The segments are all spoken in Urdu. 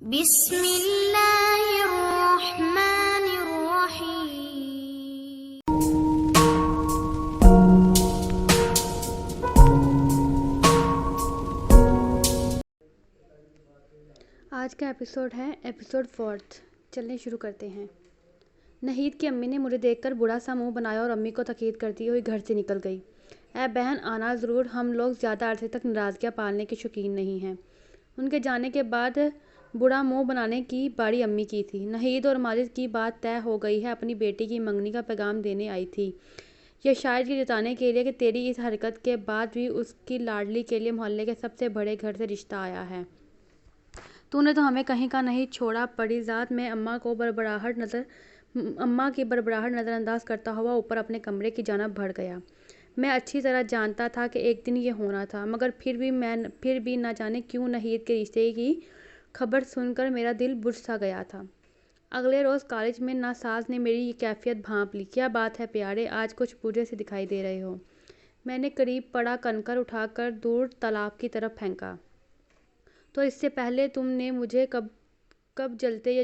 بسم اللہ الرحمن الرحیم۔ آج کا ایپیسوڈ ہے ایپیسوڈ 4۔ چلنے شروع کرتے ہیں۔ نہید کی امی نے مجھے دیکھ کر برا سا منہ بنایا اور امی کو تاکید کرتی ہوئی گھر سے نکل گئی۔ اے بہن آنا ضرور، ہم لوگ زیادہ عرصے تک ناراضگیاں پالنے کے شوقین نہیں ہیں۔ ان کے جانے کے بعد برا منہ بنانے کی باری امی کی تھی۔ نہید اور ماجد کی بات طے ہو گئی ہے، اپنی بیٹی کی منگنی کا پیغام دینے آئی تھی، یا شاید یہ جتانے کے لیے کہ تیری اس حرکت کے بعد بھی اس کی لاڈلی کے لیے محلے کے سب سے بڑے گھر سے رشتہ آیا ہے۔ تو نے تو ہمیں کہیں کا نہیں چھوڑا۔ پری ذات میں اماں کی بڑبڑاہٹ نظر انداز کرتا ہوا اوپر اپنے کمرے کی جانب بڑھ گیا۔ میں اچھی طرح جانتا تھا کہ ایک دن یہ ہونا تھا، مگر پھر بھی نہ جانے کیوں نہید کے رشتے کی خبر سن کر میرا دل بجھ سا گیا تھا۔ اگلے روز کالج میں ناساز نے میری یہ کیفیت بھانپ لی۔ کیا بات ہے پیارے، آج کچھ بوجھے سے دکھائی دے رہے ہو؟ میں نے قریب پڑا کنکر اٹھا کر دور تالاب کی طرف پھینکا۔ تو اس سے پہلے تم نے مجھے کب جلتے یا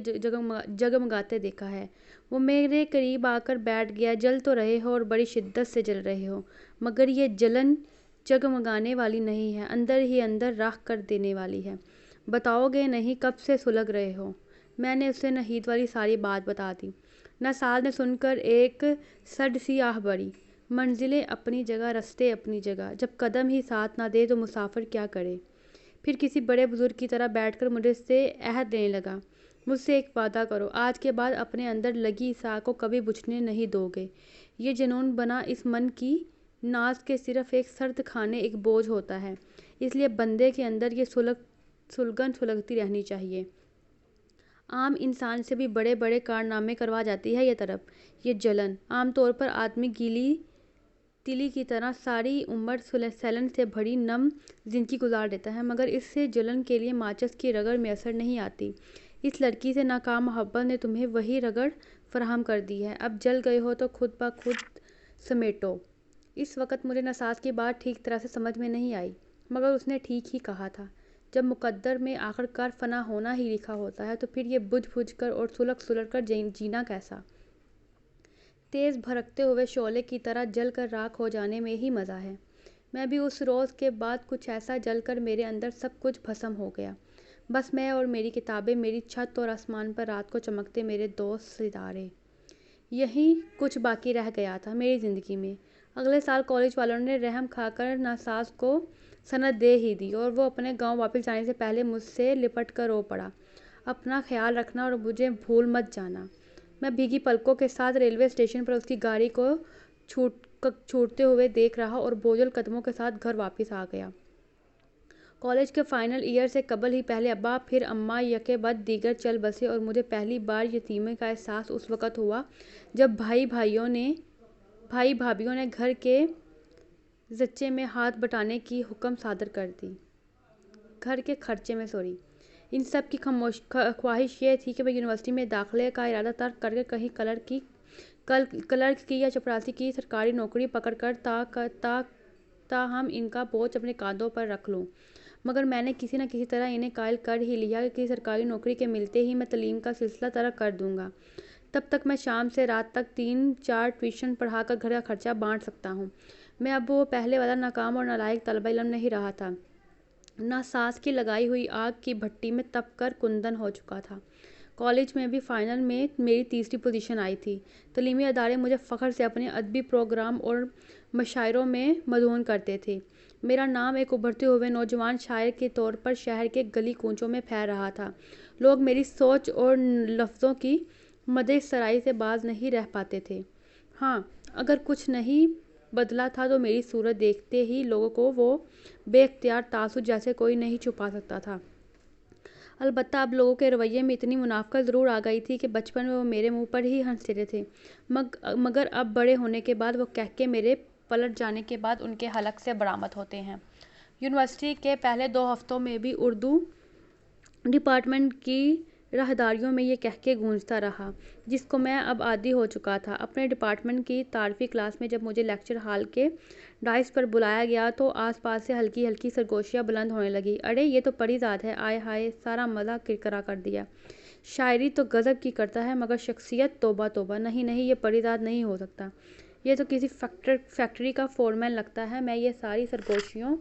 جگمگاتے دیکھا ہے؟ وہ میرے قریب آ کر بیٹھ گیا۔ جل تو رہے ہو اور بڑی شدت سے جل رہے ہو، مگر یہ جلن جگمگانے والی نہیں ہے، اندر ہی اندر راکھ کر دینے والی ہے۔ بتاؤ گے نہیں کب سے سلگ رہے ہو؟ میں نے اسے نہید والی ساری بات بتا دی۔ ناساز نے سن کر ایک سڈ سی آہ بھری۔ منزلیں اپنی جگہ، رستے اپنی جگہ، جب قدم ہی ساتھ نہ دے تو مسافر کیا کرے؟ پھر کسی بڑے بزرگ کی طرح بیٹھ کر مجھ سے عہد لینے لگا۔ مجھ سے ایک وعدہ کرو، آج کے بعد اپنے اندر لگی اس آگ کو کبھی بجھنے نہیں دو گے۔ یہ جنون بنا اس من کی ناز کہ صرف ایک سرد کھانے ایک بوجھ ہوتا ہے، اس لیے بندے کے اندر یہ سلگن سلگتی رہنی چاہیے۔ عام انسان سے بھی بڑے بڑے کارنامے کروا جاتی ہے یہ طرب، یہ جلن۔ عام طور پر آدمی گیلی تلی کی طرح ساری عمر سیلن سے بھری نم زندگی گزار دیتا ہے، مگر اس سے جلن کے لیے ماچس کی رگڑ میسر نہیں آتی۔ اس لڑکی سے ناکام محبت نے تمہیں وہی رگڑ فراہم کر دی ہے۔ اب جل گئے ہو تو خود بخود سمیٹو۔ اس وقت مجھے ناساز کی بات ٹھیک طرح سے سمجھ میں نہیں آئی، مگر اس نے ٹھیک ہی کہا تھا۔ جب مقدر میں آخرکار فنا ہونا ہی لکھا ہوتا ہے تو پھر یہ بجھ کر اور سلگ کر جینا کیسا؟ تیز بھڑکتے ہوئے شعلے کی طرح جل کر راکھ ہو جانے میں ہی مزہ ہے۔ میں بھی اس روز کے بعد کچھ ایسا جل کر میرے اندر سب کچھ بھسم ہو گیا، بس میں اور میری کتابیں، میری چھت اور آسمان پر رات کو چمکتے میرے دوست ستارے۔ یہی کچھ باقی رہ گیا تھا میری زندگی میں۔ اگلے سال کالج والوں نے رحم کھا کر ناساز کو سند دے ہی دی اور وہ اپنے گاؤں واپس جانے سے پہلے مجھ سے لپٹ کر رو پڑا، اپنا خیال رکھنا اور مجھے بھول مت جانا۔ میں بھیگی پلکوں کے ساتھ ریلوے اسٹیشن پر اس کی گاڑی کو چھوٹتے ہوئے دیکھ رہا اور بوجھل قدموں کے ساتھ گھر واپس آ گیا۔ کالج کے فائنل ایئر سے قبل ہی پہلے ابا پھر اماں یکے بعد دیگر چل بسے اور مجھے پہلی بار یتیمی کا احساس اس وقت ہوا جب بھائی بھابھیوں نے گھر کے زچے میں ہاتھ بٹانے کی حکم صادر کر دی۔ گھر کے خرچے میں ان سب کی خواہش یہ تھی کہ میں یونیورسٹی میں داخلے کا ارادہ ترک کر کے کہیں کلرک کی یا چپراسی کی سرکاری نوکری پکڑ کر تاہم ان کا بوجھ اپنے کاندھوں پر رکھ لوں، مگر میں نے کسی نہ کسی طرح انہیں قائل کر ہی لیا کہ کسی سرکاری نوکری کے ملتے ہی میں تعلیم کا سلسلہ ترک کر دوں گا۔ تب تک میں شام سے رات تک 3-4 ٹیوشن پڑھا کر گھر کا خرچہ بانٹ سکتا ہوں۔ میں اب وہ پہلے والا ناکام اور نالائق طالب علم نہیں رہا تھا۔ ناساز کی لگائی ہوئی آگ کی بھٹی میں تپ کر کندن ہو چکا تھا۔ کالج میں بھی فائنل میں میری تیسری پوزیشن آئی تھی۔ تعلیمی ادارے مجھے فخر سے اپنے ادبی پروگرام اور مشاعروں میں مدعون کرتے تھے۔ میرا نام ایک ابھرتے ہوئے نوجوان شاعر کے طور پر شہر کے گلی کوچوں میں پھیل رہا تھا۔ لوگ میری سوچ اور لفظوں کی مدح سرائی سے باز نہیں رہ پاتے تھے۔ ہاں، اگر کچھ نہیں بدلا تھا تو میری صورت دیکھتے ہی لوگوں کو وہ بے اختیار تاثر جیسے کوئی نہیں چھپا سکتا تھا۔ البتہ اب لوگوں کے رویے میں اتنی منافقت ضرور آ گئی تھی کہ بچپن میں وہ میرے منہ پر ہی ہنستے تھے، مگر اب بڑے ہونے کے بعد وہ کہہ کے میرے پلٹ جانے کے بعد ان کے حلق سے برآمد ہوتے ہیں۔ یونیورسٹی کے پہلے 2 ہفتوں میں بھی اردو ڈپارٹمنٹ کی راہداریوں میں یہ کہہ کے گونجتا رہا، جس کو میں اب عادی ہو چکا تھا۔ اپنے ڈپارٹمنٹ کی تعارفی کلاس میں جب مجھے لیکچر ہال کے ڈائس پر بلایا گیا تو آس پاس سے ہلکی ہلکی سرگوشیاں بلند ہونے لگیں۔ ارے یہ تو پری زاد ہے، آئے ہائے، سارا مزہ کرکرا کر دیا۔ شاعری تو غضب کی کرتا ہے مگر شخصیت توبہ توبہ، نہیں نہیں، یہ پری زاد نہیں ہو سکتا، یہ تو کسی فیکٹری کا فورمین لگتا ہے۔ میں یہ ساری سرگوشیوں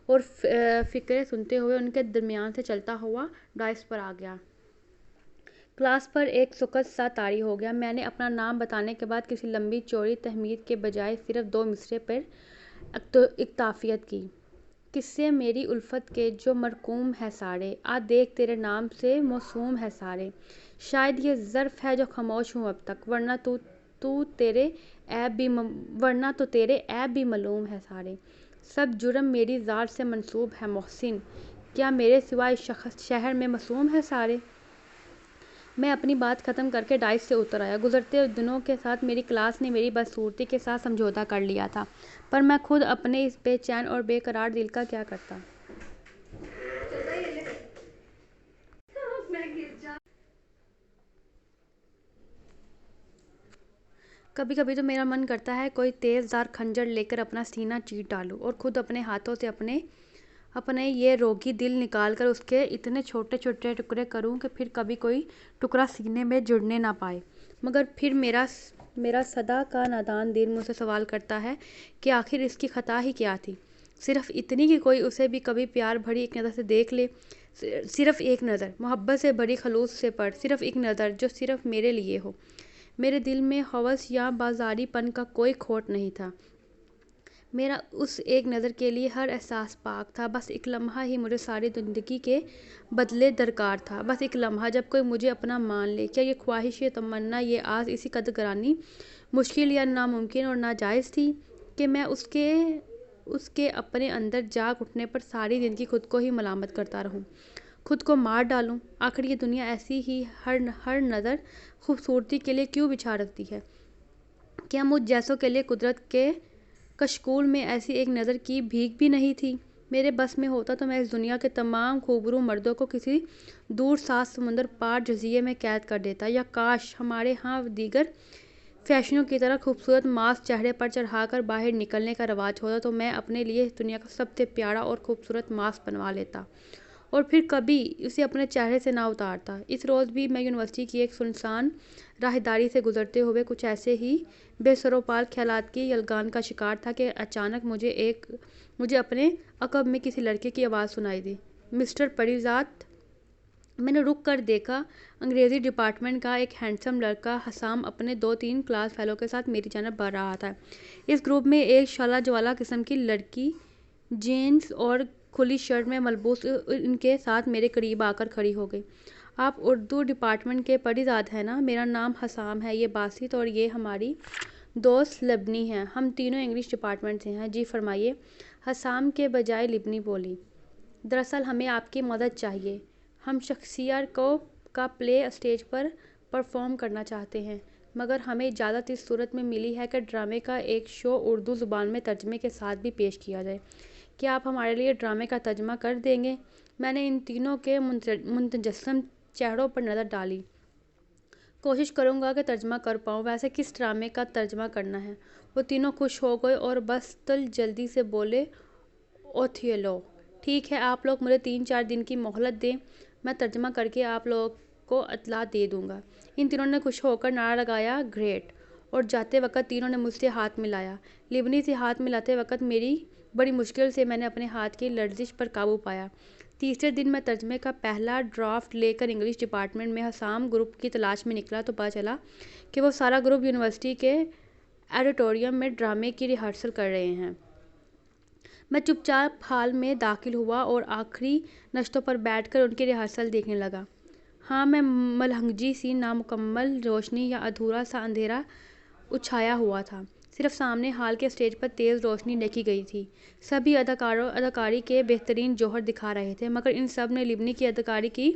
اور فقرے سنتے ہوئے ان کے درمیان سے چلتا ہوا ڈائس پر آ گیا۔ کلاس پر ایک سکوت سا طاری ہو گیا۔ میں نے اپنا نام بتانے کے بعد کسی لمبی چوڑی تہمید کے بجائے صرف 2 مصرعے پر اکتفیت کی۔ قصے میری الفت کے جو مرقوم ہے سارے، آ دیکھ تیرے نام سے موسوم ہے سارے۔ شاید یہ ظرف ہے جو خاموش ہوں اب تک، ورنہ تو تیرے عیب بھی معلوم ہے سارے۔ سب جرم میری ذات سے منسوب ہے محسن، کیا میرے سوا اس شہر میں معصوم ہے سارے۔ میں اپنی بات ختم کر کے ڈائس سے اتر آیا۔ گزرتے دنوں کے ساتھ میری کلاس نے میری بدصورتی کے ساتھ سمجھوتہ کر لیا تھا، پر میں خود اپنے اس بے چین اور بے قرار دل کا کیا کرتا۔ کبھی کبھی تو میرا من کرتا ہے کوئی تیز دھار خنجر لے کر اپنا سینہ چیر ڈالوں اور خود اپنے ہاتھوں سے اپنے یہ روگی دل نکال کر اس کے اتنے چھوٹے چھوٹے ٹکڑے کروں کہ پھر کبھی کوئی ٹکڑا سینے میں جڑنے نہ پائے۔ مگر پھر میرا صدا کا نادان دل مجھ سے سوال کرتا ہے کہ آخر اس کی خطا ہی کیا تھی؟ صرف اتنی کہ کوئی اسے بھی کبھی پیار بھری ایک نظر سے دیکھ لے، صرف ایک نظر، محبت سے بھری خلوص سے پڑھ، صرف ایک نظر جو صرف میرے لیے ہو۔ میرے دل میں ہوس یا بازاری پن کا کوئی کھوٹ نہیں تھا، میرا اس ایک نظر کے لیے ہر احساس پاک تھا۔ بس ایک لمحہ ہی مجھے ساری زندگی کے بدلے درکار تھا، بس ایک لمحہ جب کوئی مجھے اپنا مان لے۔ کیا یہ خواہش، یہ تمنا، یہ آس اسی قدر گرانی، مشکل یا ناممکن اور ناجائز تھی کہ میں اس کے اپنے اندر جاگ اٹھنے پر ساری زندگی خود کو ہی ملامت کرتا رہوں، خود کو مار ڈالوں؟ آخر یہ دنیا ایسی ہی ہر نظر خوبصورتی کے لیے کیوں بچھا رکھتی ہے؟ کیا مجھ جیسوں کے لیے قدرت کے کشکول میں ایسی ایک نظر کی بھیک بھی نہیں تھی؟ میرے بس میں ہوتا تو میں اس دنیا کے تمام خوبرو مردوں کو کسی دور سات سمندر پار جزیرے میں قید کر دیتا، یا کاش ہمارے ہاں دیگر فیشنوں کی طرح خوبصورت ماسک چہرے پر چڑھا کر باہر نکلنے کا رواج ہوتا تو میں اپنے لیے اس دنیا کا سب سے پیارا اور خوبصورت ماسک بنوا لیتا اور پھر کبھی اسے اپنے چہرے سے نہ اتارتا۔ اس روز بھی میں یونیورسٹی کی ایک سنسان راہداری سے گزرتے ہوئے کچھ ایسے ہی بے سر و پال خیالات کی یلغان کا شکار تھا کہ اچانک مجھے اپنے عقب میں کسی لڑکے کی آواز سنائی دی، مسٹر پری زاد۔ میں نے رک کر دیکھا، انگریزی ڈپارٹمنٹ کا ایک ہینڈسم لڑکا حسام اپنے 2-3 کلاس فیلو کے ساتھ میری جانب بڑھ رہا تھا۔ اس گروپ میں ایک شعلہ جوالا قسم کی لڑکی جینز اور کھلی شرٹ میں ملبوس ان کے ساتھ میرے قریب آ کر کھڑی ہو گئی۔ آپ اردو ڈپارٹمنٹ کے پری زاد ہیں نا؟ میرا نام حسام ہے، یہ باسط، اور یہ ہماری دوست لبنی ہے، ہم تینوں انگلش ڈپارٹمنٹ سے ہیں۔ جی فرمائیے، حسام کے بجائے لبنی بولی۔ دراصل ہمیں آپ کی مدد چاہیے، ہم شکسپیئر کا پلے اسٹیج پر پرفارم کرنا چاہتے ہیں، مگر ہمیں اجازت اس صورت میں ملی ہے کہ ڈرامے کا ایک شو اردو زبان میں ترجمے کے ساتھ بھی پیش کیا جائے۔ کیا آپ ہمارے لیے ڈرامے کا ترجمہ کر دیں گے؟ میں نے ان تینوں کے متجسم چہروں پر نظر ڈالی۔ کوشش کروں گا کہ ترجمہ کر پاؤں۔ ویسے کس ڈرامے کا ترجمہ کرنا ہے؟ وہ تینوں خوش ہو گئے اور بس جلدی سے بولے، اوتھیلو۔ ٹھیک ہے، آپ لوگ مجھے 3-4 دن کی مہلت دیں، میں ترجمہ کر کے آپ لوگوں کو اطلاع دے دوں گا۔ ان تینوں نے خوش ہو کر نعرہ لگایا، گریٹ! اور جاتے وقت تینوں نے مجھ سے ہاتھ ملایا۔ لبنی سے ہاتھ ملاتے وقت بڑی مشکل سے میں نے اپنے ہاتھ کی لرزش پر قابو پایا۔ تیسرے دن میں ترجمے کا پہلا ڈرافٹ لے کر انگلش ڈپارٹمنٹ میں حسام گروپ کی تلاش میں نکلا تو پتہ چلا کہ وہ سارا گروپ یونیورسٹی کے آڈیٹوریم میں ڈرامے کی ریہرسل کر رہے ہیں۔ میں چپ چاپ ہال میں داخل ہوا اور آخری نشستوں پر بیٹھ کر ان کی ریہرسل دیکھنے لگا۔ ہاں میں ملحنجی سی نامکمل روشنی یا ادھورا سا اندھیرا اچھایا ہوا تھا، صرف سامنے ہال کے اسٹیج پر تیز روشنی دیکھی گئی تھی۔ سبھی اداکاری کے بہترین جوہر دکھا رہے تھے، مگر ان سب میں لبنی کی اداکاری کی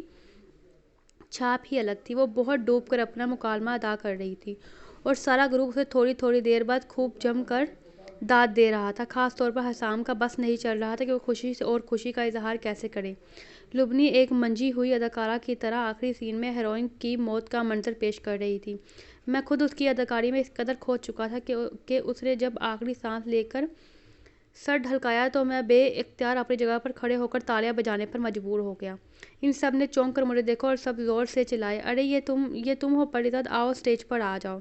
چھاپ ہی الگ تھی۔ وہ بہت ڈوب کر اپنا مکالمہ ادا کر رہی تھی اور سارا گروپ اسے تھوڑی دیر بعد خوب جم کر داد دے رہا تھا۔ خاص طور پر حسام کا بس نہیں چل رہا تھا کہ وہ خوشی کا اظہار کیسے کرے۔ لبنی ایک منجھی ہوئی اداکارہ کی طرح آخری سین میں ہیروئن کی موت کا منظر پیش کر رہی تھی۔ میں خود اس کی اداکاری میں اس قدر کھو چکا تھا کہ اس نے جب آخری سانس لے کر سر ڈھلکایا تو میں بے اختیار اپنی جگہ پر کھڑے ہو کر تالیاں بجانے پر مجبور ہو گیا۔ ان سب نے چونک کر مجھے دیکھا اور سب زور سے چلائے، ارے یہ تم ہو پریزاد، آؤ اسٹیج پر آ جاؤ۔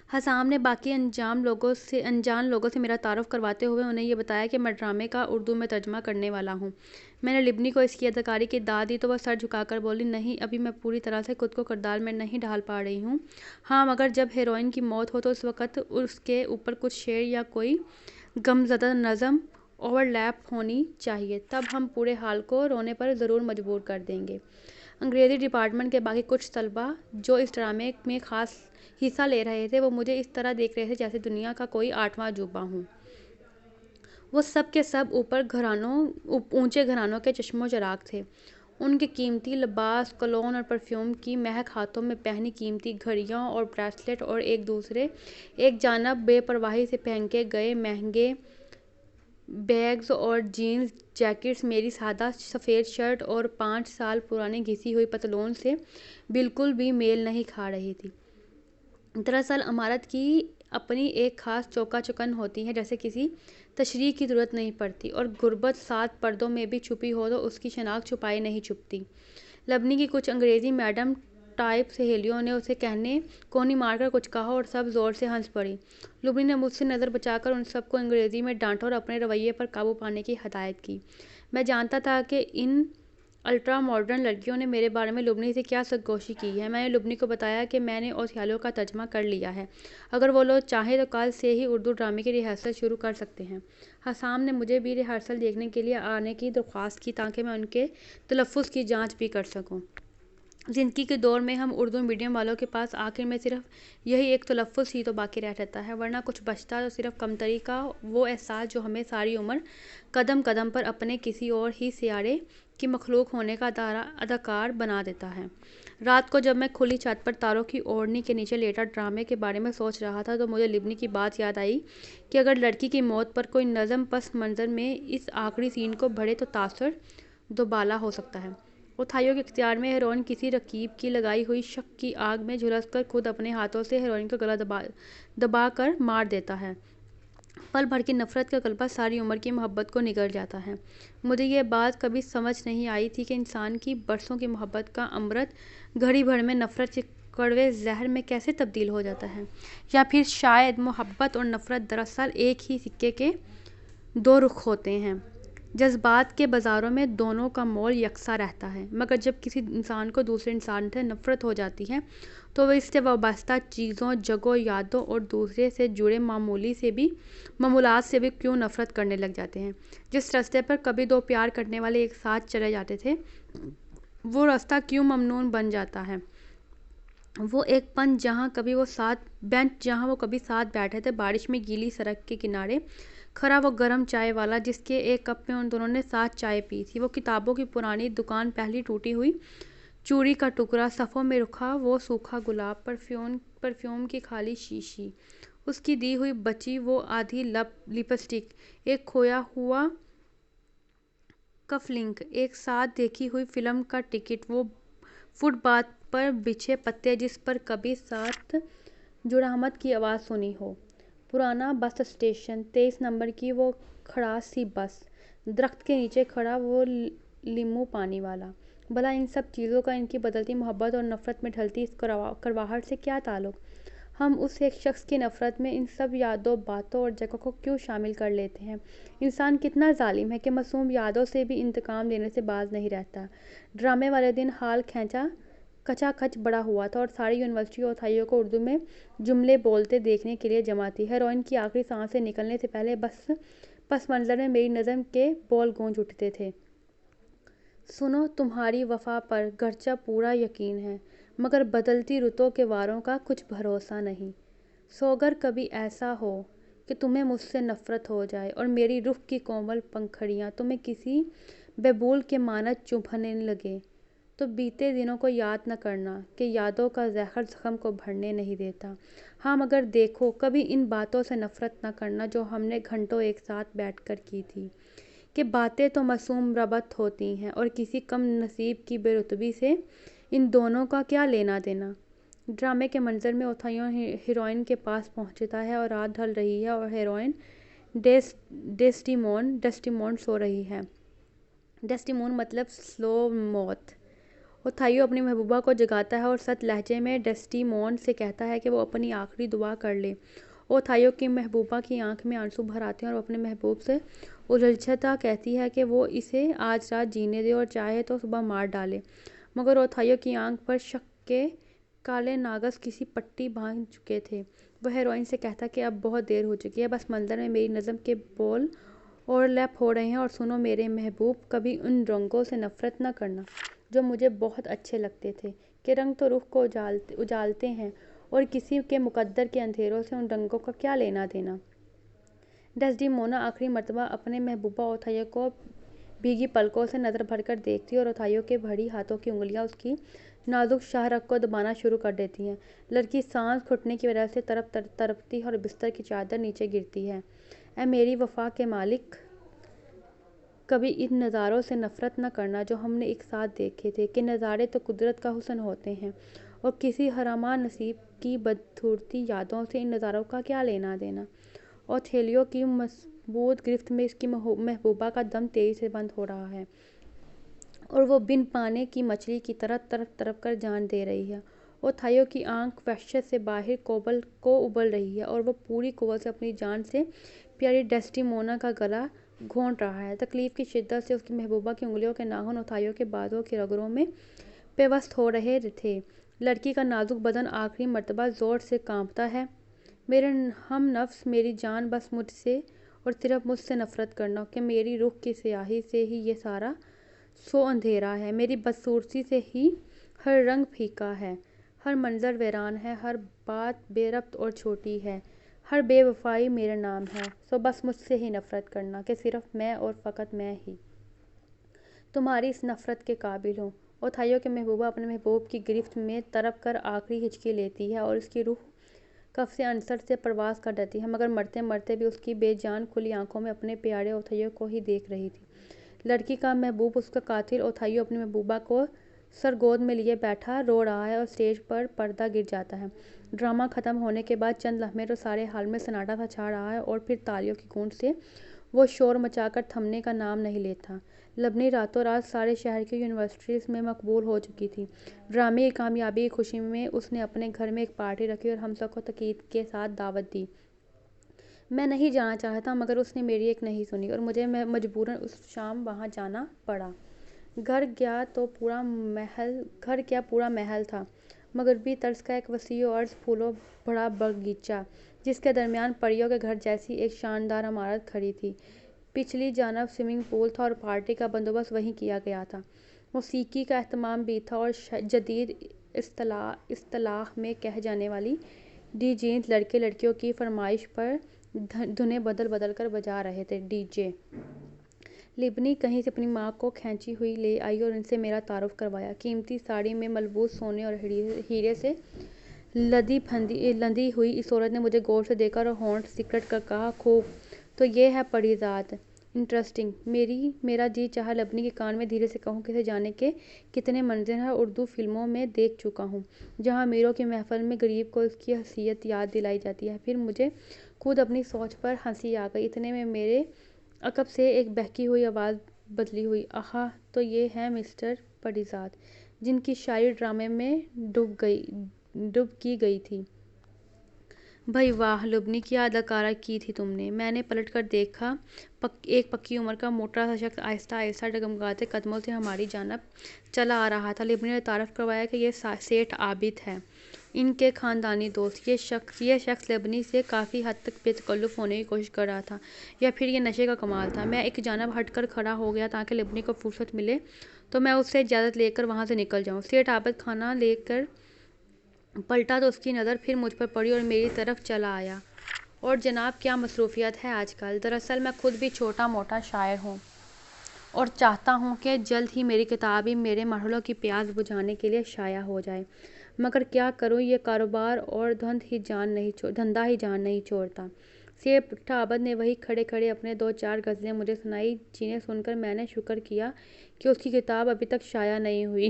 حسام نے باقی انجان لوگوں سے میرا تعارف کرواتے ہوئے انہیں یہ بتایا کہ میں ڈرامے کا اردو میں ترجمہ کرنے والا ہوں۔ میں نے لبنی کو اس کی اداکاری کی داد دی تو وہ سر جھکا کر بولی، نہیں، ابھی میں پوری طرح سے خود کو کردار میں نہیں ڈھال پا رہی ہوں۔ ہاں، مگر جب ہیروئن کی موت ہو تو اس وقت اس کے اوپر کچھ شعر یا کوئی غمزدہ نظم اوور لیپ ہونی چاہیے، تب ہم پورے ہال کو رونے پر ضرور مجبور کر دیں گے۔ انگریزی ڈپارٹمنٹ کے باقی کچھ طلباء جو اس ڈرامے میں خاص حصہ لے رہے تھے وہ مجھے اس طرح دیکھ رہے تھے جیسے دنیا کا کوئی 8واں عجوبہ ہوں۔ وہ سب کے سب اونچے گھرانوں کے چشم و چراغ تھے۔ ان کے قیمتی لباس، کولون اور پرفیوم کی مہک، ہاتھوں میں پہنی قیمتی گھڑیاں اور بریسلیٹ، اور ایک جانب بے پرواہی سے پہنے گئے مہنگے بیگز اور جینز جیکٹس میری سادہ سفید شرٹ اور 5 سال پرانی گھسی ہوئی پتلون سے بالکل بھی میل نہیں کھا رہی تھی۔ دراصل عمارت کی اپنی ایک خاص چوکا چکن ہوتی ہے جیسے کسی تشریح کی ضرورت نہیں پڑتی، اور غربت 7 پردوں میں بھی چھپی ہو تو اس کی شناخت چھپائی نہیں چھپتی۔ لبنی کی کچھ انگریزی میڈم ٹائپ سہیلیوں نے اسے کہنے کونی مار کر کچھ کہا اور سب زور سے ہنس پڑی۔ لبنی نے مجھ سے نظر بچا کر ان سب کو انگریزی میں ڈانٹا اور اپنے رویے پر قابو پانے کی ہدایت کی۔ میں جانتا تھا کہ ان الٹرا ماڈرن لڑکیوں نے میرے بارے میں لبنی سے کیا سرگوشی کی ہے۔ میں نے لبنی کو بتایا کہ میں نے اوتھیلو کا ترجمہ کر لیا ہے، اگر وہ لوگ چاہیں تو کل سے ہی اردو ڈرامے کی ریہرسل شروع کر سکتے ہیں۔ حسام نے مجھے بھی ریہرسل دیکھنے کے لیے آنے کی درخواست کی تاکہ میں ان کے تلفظ کی جانچ بھی کر سکوں۔ زندگی کے دور میں ہم اردو میڈیم والوں کے پاس آخر میں صرف یہی ایک تلفظ ہی تو باقی رہ جاتا ہے، ورنہ کچھ بچتا تو صرف کمتری کا وہ احساس جو ہمیں ساری عمر قدم قدم پر اپنے کسی اور ہی سیارے کی مخلوق ہونے کا اداکار بنا دیتا ہے۔ رات کو جب میں کھلی چھت پر تاروں کی اوڑھنی کے نیچے لیٹا ڈرامے کے بارے میں سوچ رہا تھا تو مجھے لبنی کی بات یاد آئی کہ اگر لڑکی کی موت پر کوئی نظم پس منظر میں اس آخری سین کو بڑھے تو تاثر دوبالا ہو سکتا ہے۔ اوتھیلو کے اختیار میں ہیروئن کسی رقیب کی لگائی ہوئی شک کی آگ میں جھلس کر خود اپنے ہاتھوں سے ہیروئن کا گلا دبا کر مار دیتا ہے۔ پل بھر کی نفرت کا غلبہ ساری عمر کی محبت کو نگل جاتا ہے۔ مجھے یہ بات کبھی سمجھ نہیں آئی تھی کہ انسان کی برسوں کی محبت کا امرت گھڑی بھر میں نفرت کے کڑوے زہر میں کیسے تبدیل ہو جاتا ہے، یا پھر شاید محبت اور نفرت دراصل ایک ہی سکے کے 2 رخ ہوتے ہیں۔ جذبات کے بازاروں میں دونوں کا مول یکساں رہتا ہے، مگر جب کسی انسان کو دوسرے انسان سے نفرت ہو جاتی ہے تو وہ اس سے وابستہ چیزوں، جگہوں، یادوں اور دوسرے سے جڑے معمولات سے بھی کیوں نفرت کرنے لگ جاتے ہیں۔ جس راستے پر کبھی 2 پیار کرنے والے ایک ساتھ چلے جاتے تھے وہ راستہ کیوں ممنوع بن جاتا ہے۔ وہ ایک بینچ جہاں وہ کبھی ساتھ بیٹھے تھے، بارش میں گیلی سڑک کے کنارے کھڑا وہ گرم چائے والا جس کے ایک کپ میں ان دونوں نے ساتھ چائے پی تھی، وہ کتابوں کی پرانی دکان، پہلی ٹوٹی ہوئی چوڑی کا ٹکڑا، صفوں میں رکھا وہ سوکھا گلاب، پرفیوم کی خالی شیشی، اس کی دی ہوئی بچی وہ آدھی لپسٹک، ایک کھویا ہوا کف لنک، ایک ساتھ دیکھی ہوئی فلم کا ٹکٹ، وہ فٹ پاتھ پر بچھے پتے جس پر کبھی ساتھ جڑامت کی آواز سنی ہو، پرانا بس اسٹیشن، 23 نمبر کی وہ کھڑاس سی بس، درخت کے نیچے کھڑا وہ لیمو پانی والا۔ بھلا ان سب چیزوں کا ان کی بدلتی محبت اور نفرت میں ڈھلتی اس کڑواہٹ سے کیا تعلق؟ ہم اس ایک شخص کی نفرت میں ان سب یادوں، باتوں اور جگہوں کو کیوں شامل کر لیتے ہیں؟ انسان کتنا ظالم ہے کہ معصوم یادوں سے بھی انتقام لینے سے باز نہیں رہتا۔ ڈرامے والے دن ہال کھچا کھچ بڑا ہوا تھا اور ساری یونیورسٹی اوتھیلو کو اردو میں جملے بولتے دیکھنے کے لیے جمع تھی۔ ہیروئن کی آخری سانسیں نکلنے سے پہلے پس منظر میں میری نظم کے بول گونج اٹھتے تھے۔ سنو، تمہاری وفا پر گرچہ پورا یقین ہے، مگر بدلتی رتوں کے واروں کا کچھ بھروسہ نہیں۔ سوگر کبھی ایسا ہو کہ تمہیں مجھ سے نفرت ہو جائے اور میری رخ کی کومل پنکھڑیاں تمہیں کسی بیبول کے مانند چبھنے لگیں، تو بیتے دنوں کو یاد نہ کرنا کہ یادوں کا زہر زخم کو بھرنے نہیں دیتا۔ ہاں مگر دیکھو، کبھی ان باتوں سے نفرت نہ کرنا جو ہم نے گھنٹوں ایک ساتھ بیٹھ کر کی تھی، کہ باتیں تو معصوم ربط ہوتی ہیں اور کسی کم نصیب کی بے رتبی سے ان دونوں کا کیا لینا دینا۔ ڈرامے کے منظر میں اوتھیلو ہیروئن کے پاس پہنچتا ہے اور رات ڈھل رہی ہے اور ہیروئن ڈیسڈیمون سو رہی ہے۔ ڈیسڈیمون مطلب سلو موت۔ اوتھیلو اپنی محبوبہ کو جگاتا ہے اور سخت لہجے میں ڈیسڈیمون سے کہتا ہے کہ وہ اپنی آخری دعا کر لے۔ اوتھیلو کی محبوبہ کی آنکھ میں آنسو بھر آتے ہیں اور وہ اپنے محبوب سے الجھتا کہتی ہے کہ وہ اسے آج رات جینے دے اور چاہے تو صبح مار ڈالے، مگر اوتھیلو کی آنکھ پر شک کے کالے ناگز کسی پٹی باندھ چکے تھے۔ وہ ہیروئن سے کہتا کہ اب بہت دیر ہو چکی ہے، بس منظر میں میری نظم کے بول اوور لیپ ہو رہے ہیں، اور سنو میرے محبوب، کبھی ان رنگوں سے نفرت نہ کرنا جو مجھے بہت اچھے لگتے تھے، کہ رنگ تو روح کو اجالتے ہیں اور کسی کے مقدر کے اندھیروں سے ان رنگوں کا کیا لینا دینا۔ ڈیسڈیمونا آخری مرتبہ اپنے محبوبہ اوتھیلو کو بھیگی پلکوں سے نظر بھر کر دیکھتی ہے اور اوتھیلو کے بڑی ہاتھوں کی انگلیاں اس کی نازک شاہ رگ کو دبانا شروع کر دیتی ہیں۔ لڑکی سانس گھٹنے کی وجہ سے تڑپتی ہے اور بستر کی چادر نیچے گرتی ہے۔ اے میری وفا کے مالک، کبھی ان نظاروں سے نفرت نہ کرنا جو ہم نے ایک ساتھ دیکھے تھے، کہ نظارے تو قدرت کا حسن ہوتے ہیں اور کسی حرامہ نصیب کی بدصورتی یادوں سے ان نظاروں کا کیا لینا دینا۔ اوتھیلو کی مضبوط گرفت میں اس کی محبوبہ کا دم تیزی سے بند ہو رہا ہے اور وہ بن پانے کی مچھلی کی طرح تڑپ تڑپ کر جان دے رہی ہے۔ اوتھیلو کی آنکھ وحشت سے باہر کو ابل رہی ہے اور وہ پوری قوت سے اپنی جان سے پیاری ڈیسڈیمونا کا گلا گھونٹ رہا ہے۔ تکلیف کی شدت سے اس کی محبوبہ کی انگلیوں کے ناخن اوتھیلو کے بازوؤں کی رگوں میں پیوست ہو رہے تھے۔ لڑکی کا نازک بدن آخری مرتبہ زور سے کانپتا ہے۔ میرے ہم نفس، میری جان، بس مجھ سے اور صرف مجھ سے نفرت کرنا، کہ میری رخ کی سیاہی سے ہی یہ سارا سو اندھیرا ہے، میری بدصورتی سے ہی ہر رنگ پھیکا ہے، ہر منظر ویران ہے، ہر بات بے ربط اور چھوٹی ہے، ہر بے وفائی میرا نام ہے۔ سو بس مجھ سے ہی نفرت کرنا، کہ صرف میں اور فقط میں ہی تمہاری اس نفرت کے قابل ہوں۔ اوتھیلو کی محبوبہ اپنے محبوب کی گرفت میں تڑپ کر آخری ہچکی لیتی ہے اور اس کی روح قفس عنصر سے پرواز کر لیتی ہے، مگر مرتے مرتے بھی اس کی بے جان کھلی آنکھوں میں اپنے پیارے اوتھیلو کو ہی دیکھ رہی تھی۔ لڑکی کا محبوب، اس کا قاتل اوتھیلو اپنی محبوبہ کو سر گود میں لیے بیٹھا رو رہا ہے اور اسٹیج پر پردہ گر جاتا ہے۔ ڈرامہ ختم ہونے کے بعد چند لمحے تو سارے ہال میں سناٹا سا چھا رہا ہے اور پھر تالیوں کی گونج سے وہ شور مچا کر تھمنے کا نام نہیں لیتا۔ لبنی راتوں رات سارے شہر کی یونیورسٹیز میں مقبول ہو چکی تھی۔ ڈرامے کی کامیابی کی خوشی میں اس نے اپنے گھر میں ایک پارٹی رکھی اور ہم سب کو تاکید کے ساتھ دعوت دی۔ میں نہیں جانا چاہتا مگر اس نے میری ایک نہیں سنی اور مجھے مجبوراً اس شام وہاں جانا پڑا۔ گھر کیا پورا محل تھا، مغربی طرز کا ایک وسیع و عریض پھولوں بھرا باغیچہ، جس کے درمیان پریوں کے گھر جیسی ایک شاندار عمارت کھڑی تھی۔ پچھلی جانب سوئمنگ پول تھا اور پارٹی کا بندوبست وہیں کیا گیا تھا۔ موسیقی کا اہتمام بھی تھا اور جدید اصطلاح میں کہی جانے والی ڈی جیز لڑکے لڑکیوں کی فرمائش پر دھنیں بدل بدل کر بجا رہے تھے۔ ڈی جے لبنی کہیں سے اپنی ماں کو کھینچی ہوئی لے آئی اور ان سے میرا تعارف کروایا۔ قیمتی ساڑی میں ملبوس سونے اور ہیرے سے لدی ہوئی اس عورت نے مجھے غور سے دیکھا اور ہونٹ سکیڑ کر کہا، خوب، تو یہ ہے پری ذات، انٹریسٹنگ۔ میرا جی چاہا لبنی کے کان میں دھیرے سے کہوں کہ اسے جانے کے کتنے منظر ہیں اردو فلموں میں دیکھ چکا ہوں، جہاں امیروں کی محفل میں غریب کو اس کی حیثیت یاد دلائی جاتی ہے۔ پھر مجھے خود اپنی سوچ پر ہنسی آ گئی۔ اتنے میں میرے عقب سے ایک بہکی ہوئی آواز بدلی ہوئی، آہا، تو یہ ہیں مسٹر پری ذات، جن کی شاعری ڈرامے میں ڈب کی گئی تھی۔ بھئی واہ لبنی، کیا اداکاری کی تھی تم نے! میں نے پلٹ کر دیکھا۔ ایک پکی عمر کا موٹا سا شخص آہستہ آہستہ ڈگمگاتے قدموں سے ہماری جانب چلا آ رہا تھا۔ لبنی نے تعارف کروایا کہ یہ سیٹھ عابد ہیں، ان کے خاندانی دوست۔ یہ شخص لبنی سے کافی حد تک بے تکلف ہونے کی کوشش کر رہا تھا، یا پھر یہ نشے کا کمال تھا۔ میں ایک جانب ہٹ کر کھڑا ہو گیا تاکہ لبنی کو فرصت ملے تو میں اس سے اجازت لے کر وہاں سے نکل جاؤں۔ سیٹھ عابد کھانا لے کر پلٹا تو اس کی نظر پھر مجھ پر پڑی اور میری طرف چلا آیا۔ اور جناب کیا مصروفیت ہے آج کل؟ دراصل میں خود بھی چھوٹا موٹا شاعر ہوں۔ اور چاہتا ہوں کہ جلد ہی میری کتاب بھی میرے مرحلوں کی پیاس بجھانے کے لیے شائع ہو جائے، مگر کیا کروں، یہ کاروبار اور دھندا ہی جان نہیں چھوڑتا۔ سیٹھ عابد نے وہیں کھڑے کھڑے اپنے 2-4 غزلیں مجھے سنائی، جنہیں سن کر میں نے شکر کیا کہ اس کی کتاب ابھی تک شائع نہیں ہوئی۔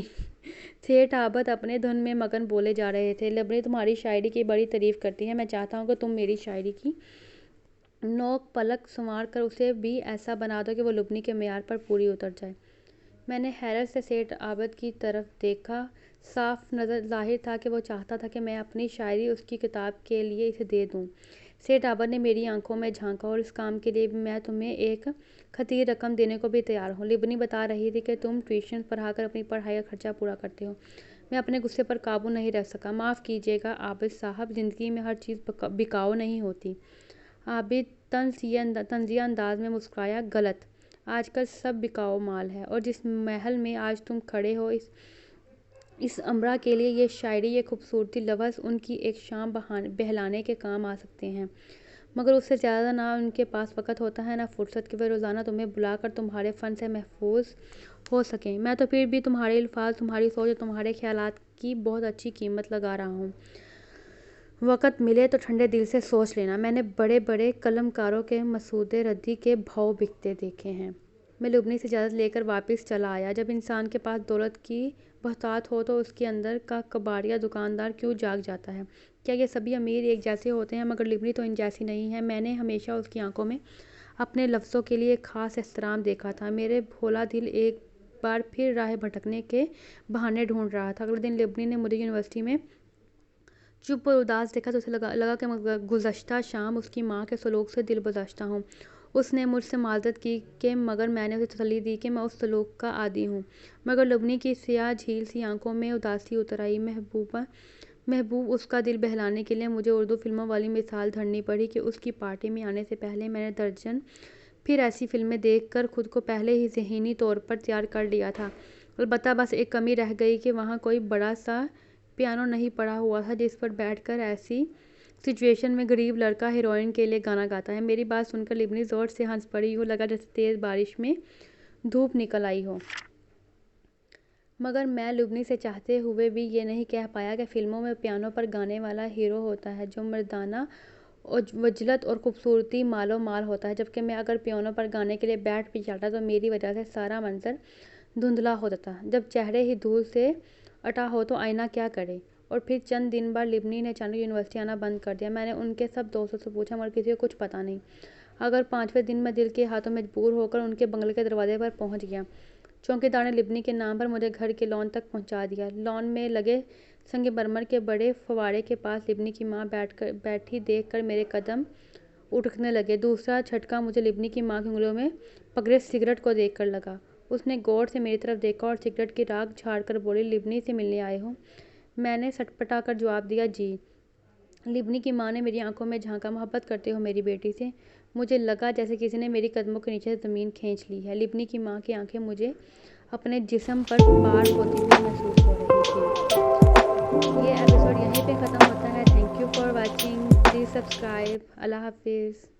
سیٹھ عابد اپنے دھن میں مگن بولے جا رہے تھے، لبنی تمہاری شاعری کی بڑی تعریف کرتی ہے، میں چاہتا ہوں کہ تم میری شاعری کی نوک پلک سنوار کر اسے بھی ایسا بنا دو کہ وہ لبنی کے معیار پر پوری اتر جائے۔ میں نے حیرت سے سیٹھ عابد کی طرف دیکھا، صاف ظاہر تھا کہ وہ چاہتا تھا کہ میں اپنی شاعری اس کی کتاب کے لیے اسے دے دوں۔ سیٹھ عابد نے میری آنکھوں میں جھانکا، اور اس کام کے لیے میں تمہیں ایک خطیر رقم دینے کو بھی تیار ہوں۔ لبنی بتا رہی تھی کہ تم ٹیوشن پڑھا کر اپنی پڑھائی کا خرچہ پورا کرتے ہو۔ میں اپنے غصے پر قابو نہیں رکھ سکا۔ معاف کیجیے گا عابد صاحب، زندگی میں ہر چیز بکاؤ نہیں ہوتی۔ عابد طنزیہ انداز میں مسکرایا، غلط، آج کل سب بکاؤ مال ہے، اور جس محل میں آج تم کھڑے ہو، اس امرا کے لیے یہ شاعری، یہ خوبصورتی لفظ ان کی ایک شام بہلانے کے کام آ سکتے ہیں، مگر اس سے زیادہ نہ ان کے پاس وقت ہوتا ہے، نہ فرصت کہ وہ روزانہ تمہیں بلا کر تمہارے فن سے محظوظ ہو سکیں۔ میں تو پھر بھی تمہارے الفاظ، تمہاری سوچ اور تمہارے خیالات کی بہت اچھی قیمت لگا رہا ہوں۔ وقت ملے تو ٹھنڈے دل سے سوچ لینا۔ میں نے بڑے بڑے قلمکاروں کے مسودے ردی کے بھاؤ بکتے دیکھے ہیں۔ میں لبنی سے اجازت لے کر واپس چلا آیا۔ جب انسان کے پاس دولت کی بہتات ہو تو اس کے اندر کا کباڑیا دکاندار کیوں جاگ جاتا ہے؟ کیا یہ سبھی امیر ایک جیسے ہوتے ہیں؟ مگر لبنی تو ان جیسی نہیں ہے۔ میں نے ہمیشہ اس کی آنکھوں میں اپنے لفظوں کے لیے ایک خاص احترام دیکھا تھا۔ میرا بھولا دل ایک بار پھر راہ بھٹکنے کے بہانے ڈھونڈ رہا تھا۔ اگلے دن لبنی نے مجھے یونیورسٹی میں چپ اور اداس دیکھا تو اسے لگا کہ گزشتہ شام اس کی ماں کے سلوک سے دل گزشتہ ہوں۔ اس نے مجھ سے معذرت کی کہ مگر میں نے اسے تسلی دی کہ میں اس سلوک کا عادی ہوں۔ مگر لبنی کی سیاہ جھیل سی آنکھوں میں اداسی اتر آئی۔ محبوب اس کا دل بہلانے کے لیے مجھے اردو فلموں والی مثال دھرنی پڑی کہ اس کی پارٹی میں آنے سے پہلے میں نے درجن پھر ایسی فلمیں دیکھ کر خود کو پہلے ہی ذہنی طور پر تیار کر لیا تھا۔ البتہ بس ایک کمی رہ گئی کہ وہاں کوئی بڑا سا پیانو نہیں پڑا ہوا تھا جس پر بیٹھ کر ایسی سچویشن میں غریب لڑکا ہیروئن کے لیے گانا گاتا ہے۔ میری بات سن کر لبنی زور سے ہنس پڑی، یوں لگا جیسے تیز بارش میں دھوپ نکل آئی ہو۔ مگر میں لبنی سے چاہتے ہوئے بھی یہ نہیں کہہ پایا کہ فلموں میں پیانو پر گانے والا ہیرو ہوتا ہے جو مردانہ وجلت اور خوبصورتی مالو مال ہوتا ہے، جبکہ میں اگر پیانو پر گانے کے لیے بیٹھ بھی جاتا تو میری وجہ سے سارا منظر دھندلا ہو جاتا۔ جب چہرے ہی دھول سے اٹا ہو تو آئینہ کیا کرے؟ اور پھر چند دن بعد لبنی نے اچانک یونیورسٹی آنا بند کر دیا۔ میں نے ان کے سب دوستوں سے پوچھا مگر کسی کو کچھ پتہ نہیں۔ اگر 5ویں دن میں دل کے ہاتھوں مجبور ہو کر ان کے بنگلے کے دروازے پر پہنچ گیا۔ چوکیدار نے لبنی کے نام پر مجھے گھر کے لان تک پہنچا دیا۔ لان میں لگے سنگ مرمر کے بڑے فوارے کے پاس لبنی کی ماں بیٹھی دیکھ کر میرے قدم اٹھنے لگے۔ دوسرا جھٹکا مجھے لبنی کی ماں کی انگلیوں میں پکڑے سگریٹ کو دیکھ کر لگا۔ اس نے غور سے میری طرف دیکھا اور سگریٹ کی راکھ جھاڑ کر بولی، لبنی سے ملنے آئے ہو؟ میں نے سٹپٹا کر جواب دیا، جی۔ لبنی کی ماں نے میری آنکھوں میں جھانکا، محبت کرتے ہو میری بیٹی سے؟ مجھے لگا جیسے کسی نے میری قدموں کے نیچے سے زمین کھینچ لی ہے۔ لبنی کی ماں کی آنکھیں مجھے اپنے جسم پر پار ہوتی ہوئی محسوس ہو رہی تھی۔ یہ ایپیسوڈ یہیں پہ ختم ہوتا ہے۔ Thank you for watching, please subscribe. اللہ حافظ۔